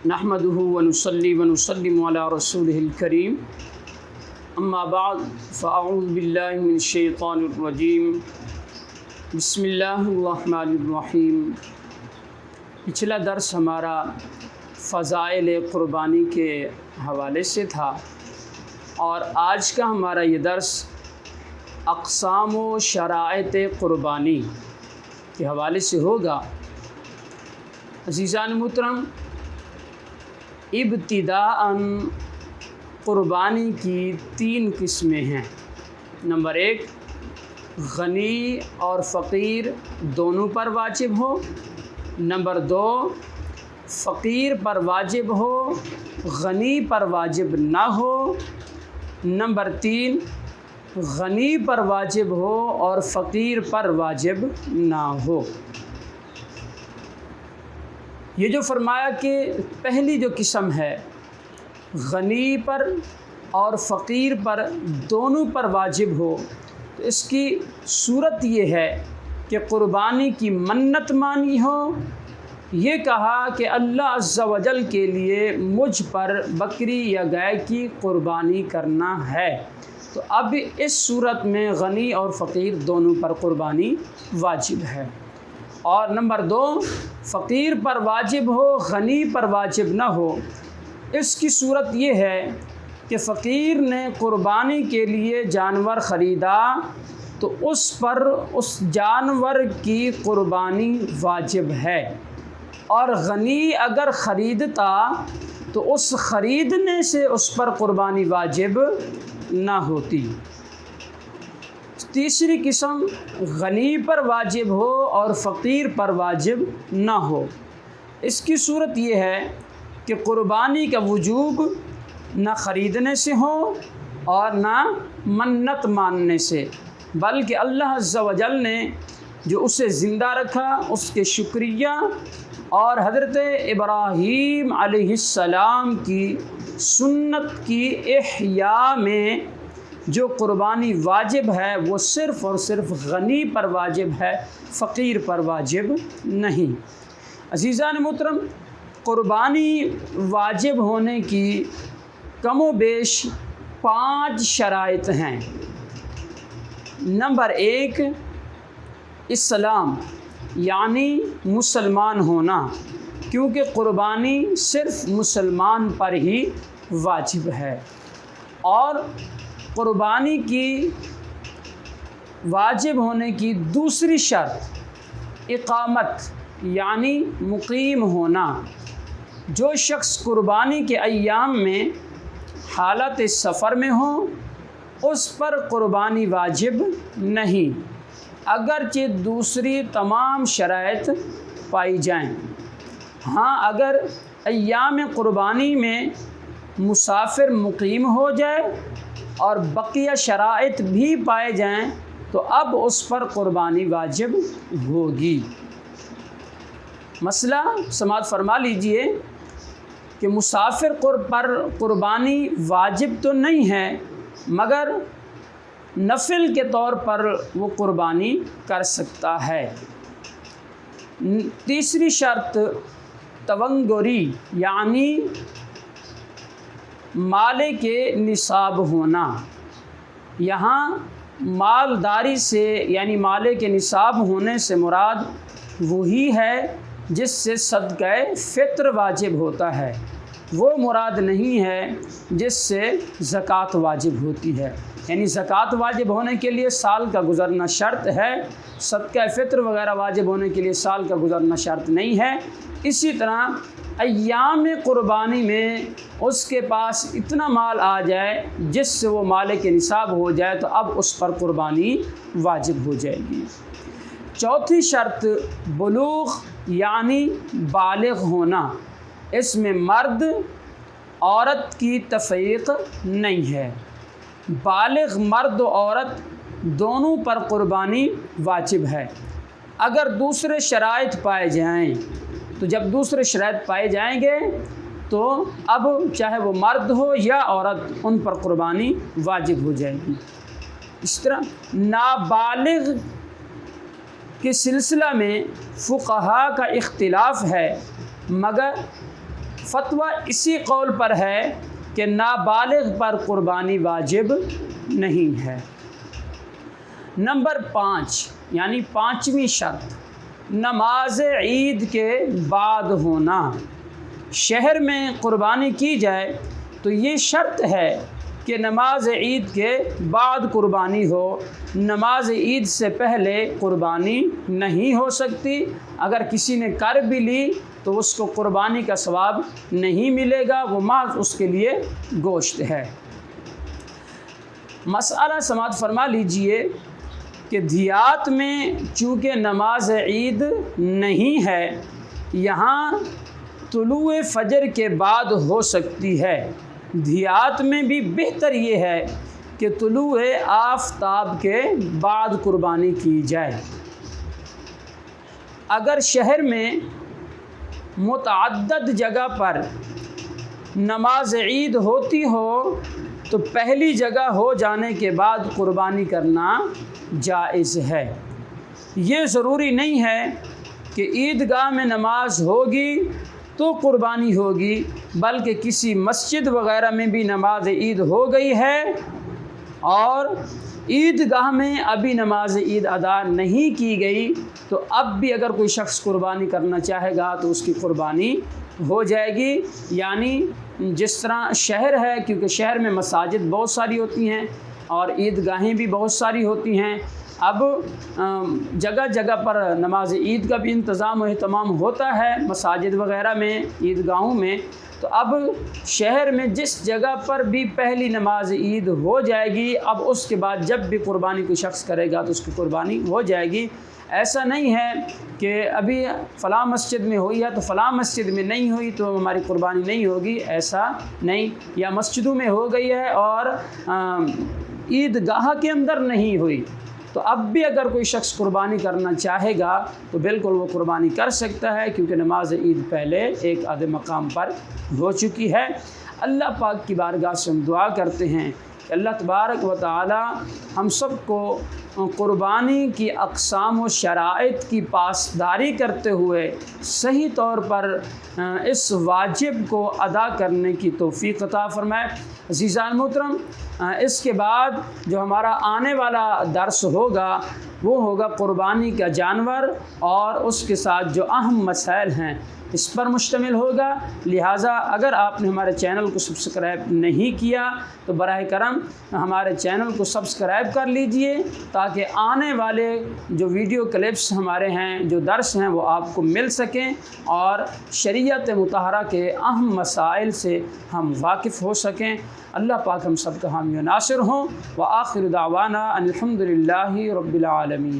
نحمده ونصلي ونسلم على رسوله الكريم اما بعد فاعوذ باللہ من الشیطان الرجیم بسم اللہ الرحمن الرحیم۔ پچھلا درس ہمارا فضائل قربانی کے حوالے سے تھا اور آج کا ہمارا یہ درس اقسام و شرائط قربانی کے حوالے سے ہوگا۔ عزیزان محترم، ابتداءً قربانی کی 3 قسمیں ہیں۔ نمبر 1، غنی اور فقیر دونوں پر واجب ہو۔ نمبر 2، فقیر پر واجب ہو، غنی پر واجب نہ ہو۔ نمبر 3، غنی پر واجب ہو اور فقیر پر واجب نہ ہو۔ یہ جو فرمایا کہ پہلی جو قسم ہے غنی پر اور فقیر پر دونوں پر واجب ہو، تو اس کی صورت یہ ہے کہ قربانی کی منت مانی ہو۔ یہ کہا کہ اللہ عز و جل کے لیے مجھ پر بکری یا گائے کی قربانی کرنا ہے، تو اب اس صورت میں غنی اور فقیر دونوں پر قربانی واجب ہے۔ اور نمبر 2، فقیر پر واجب ہو، غنی پر واجب نہ ہو۔ اس کی صورت یہ ہے کہ فقیر نے قربانی کے لیے جانور خریدا تو اس پر اس جانور کی قربانی واجب ہے، اور غنی اگر خریدتا تو اس خریدنے سے اس پر قربانی واجب نہ ہوتی۔ تیسری قسم غنی پر واجب ہو اور فقیر پر واجب نہ ہو۔ اس کی صورت یہ ہے کہ قربانی کا وجوب نہ خریدنے سے ہو اور نہ منت ماننے سے، بلکہ اللہ عز و جل نے جو اسے زندہ رکھا اس کے شکریہ اور حضرت ابراہیم علیہ السلام کی سنت کی احیاء میں جو قربانی واجب ہے وہ صرف اور صرف غنی پر واجب ہے، فقیر پر واجب نہیں۔ عزیزان محترم، قربانی واجب ہونے کی کم و بیش 5 شرائط ہیں۔ نمبر 1، اسلام یعنی مسلمان ہونا، کیونکہ قربانی صرف مسلمان پر ہی واجب ہے۔ اور قربانی کی واجب ہونے کی دوسری شرط اقامت یعنی مقیم ہونا۔ جو شخص قربانی کے ایام میں حالت سفر میں ہو اس پر قربانی واجب نہیں، اگرچہ دوسری تمام شرائط پائی جائیں۔ ہاں، اگر ایام قربانی میں مسافر مقیم ہو جائے اور بقیہ شرائط بھی پائے جائیں تو اب اس پر قربانی واجب ہوگی۔ مسئلہ سماعت فرما لیجئے کہ مسافر پر قربانی واجب تو نہیں ہے، مگر نفل کے طور پر وہ قربانی کر سکتا ہے۔ تیسری شرط تونگری یعنی مالے کے نصاب ہونا۔ یہاں مالداری سے یعنی مالے کے نصاب ہونے سے مراد وہی ہے جس سے صدقہ فطر واجب ہوتا ہے، وہ مراد نہیں ہے جس سے زکوٰۃ واجب ہوتی ہے۔ یعنی زکوٰۃ واجب ہونے کے لیے سال کا گزرنا شرط ہے، صدقہ فطر وغیرہ واجب ہونے کے لیے سال کا گزرنا شرط نہیں ہے۔ اسی طرح ایام قربانی میں اس کے پاس اتنا مال آ جائے جس سے وہ مالے کے نصاب ہو جائے تو اب اس پر قربانی واجب ہو جائے گی۔ چوتھی شرط بلوغ یعنی بالغ ہونا۔ اس میں مرد عورت کی تفریق نہیں ہے، بالغ مرد و عورت دونوں پر قربانی واجب ہے۔ اگر دوسرے شرائط پائے جائیں تو جب دوسرے شرائط پائے جائیں گے تو اب چاہے وہ مرد ہو یا عورت ان پر قربانی واجب ہو جائے گی۔ اس طرح نابالغ کے سلسلہ میں فقہا کا اختلاف ہے، مگر فتویٰ اسی قول پر ہے کہ نابالغ پر قربانی واجب نہیں ہے۔ نمبر 5 یعنی 5ویں شرط، نماز عید کے بعد ہونا۔ شہر میں قربانی کی جائے تو یہ شرط ہے کہ نماز عید کے بعد قربانی ہو، نماز عید سے پہلے قربانی نہیں ہو سکتی۔ اگر کسی نے کر بھی لی تو اس کو قربانی کا ثواب نہیں ملے گا، وہ محض اس کے لیے گوشت ہے۔ مسئلہ سماعت فرما لیجئے کہ دیہات میں چونکہ نماز عید نہیں ہے، یہاں طلوع فجر کے بعد ہو سکتی ہے۔ دیہات میں بھی بہتر یہ ہے کہ طلوع آفتاب کے بعد قربانی کی جائے۔ اگر شہر میں متعدد جگہ پر نماز عید ہوتی ہو تو پہلی جگہ ہو جانے کے بعد قربانی کرنا جائز ہے۔ یہ ضروری نہیں ہے کہ عیدگاہ میں نماز ہوگی تو قربانی ہوگی، بلکہ کسی مسجد وغیرہ میں بھی نماز عید ہو گئی ہے اور عیدگاہ میں ابھی نماز عید ادا نہیں کی گئی تو اب بھی اگر کوئی شخص قربانی کرنا چاہے گا تو اس کی قربانی ہو جائے گی۔ یعنی جس طرح شہر ہے، کیونکہ شہر میں مساجد بہت ساری ہوتی ہیں اور عیدگاہیں بھی بہت ساری ہوتی ہیں، اب جگہ جگہ پر نماز عید کا بھی انتظام و اہتمام ہوتا ہے مساجد وغیرہ میں، عیدگاہوں میں، تو اب شہر میں جس جگہ پر بھی پہلی نماز عید ہو جائے گی، اب اس کے بعد جب بھی قربانی کوئی شخص کرے گا تو اس کی قربانی ہو جائے گی۔ ایسا نہیں ہے کہ ابھی فلاں مسجد میں ہوئی ہے تو فلاں مسجد میں نہیں ہوئی تو ہماری قربانی نہیں ہوگی، ایسا نہیں۔ یا مسجدوں میں ہو گئی ہے اور عیدگاہ کے اندر نہیں ہوئی تو اب بھی اگر کوئی شخص قربانی کرنا چاہے گا تو بالکل وہ قربانی کر سکتا ہے، کیونکہ نماز عید پہلے ایک آدھے مقام پر ہو چکی ہے۔ اللہ پاک کی بارگاہ سے ہم دعا کرتے ہیں کہ اللہ تبارک و تعالی ہم سب کو قربانی کی اقسام و شرائط کی پاسداری کرتے ہوئے صحیح طور پر اس واجب کو ادا کرنے کی توفیق عطا فرمائے۔ عزیزان محترم، اس کے بعد جو ہمارا آنے والا درس ہوگا وہ ہوگا قربانی کا جانور اور اس کے ساتھ جو اہم مسائل ہیں اس پر مشتمل ہوگا۔ لہٰذا اگر آپ نے ہمارے چینل کو سبسکرائب نہیں کیا تو براہ کرم ہمارے چینل کو سبسکرائب کر لیجئے تاکہ آنے والے جو ویڈیو کلپس ہمارے ہیں، جو درس ہیں، وہ آپ کو مل سکیں اور شریعت مطہرہ کے اہم مسائل سے ہم واقف ہو سکیں۔ اللہ پاک ہم سب کا حامی و ناصر ہوں۔ وآخر دعوانا ان الحمد للہ رب العالمین۔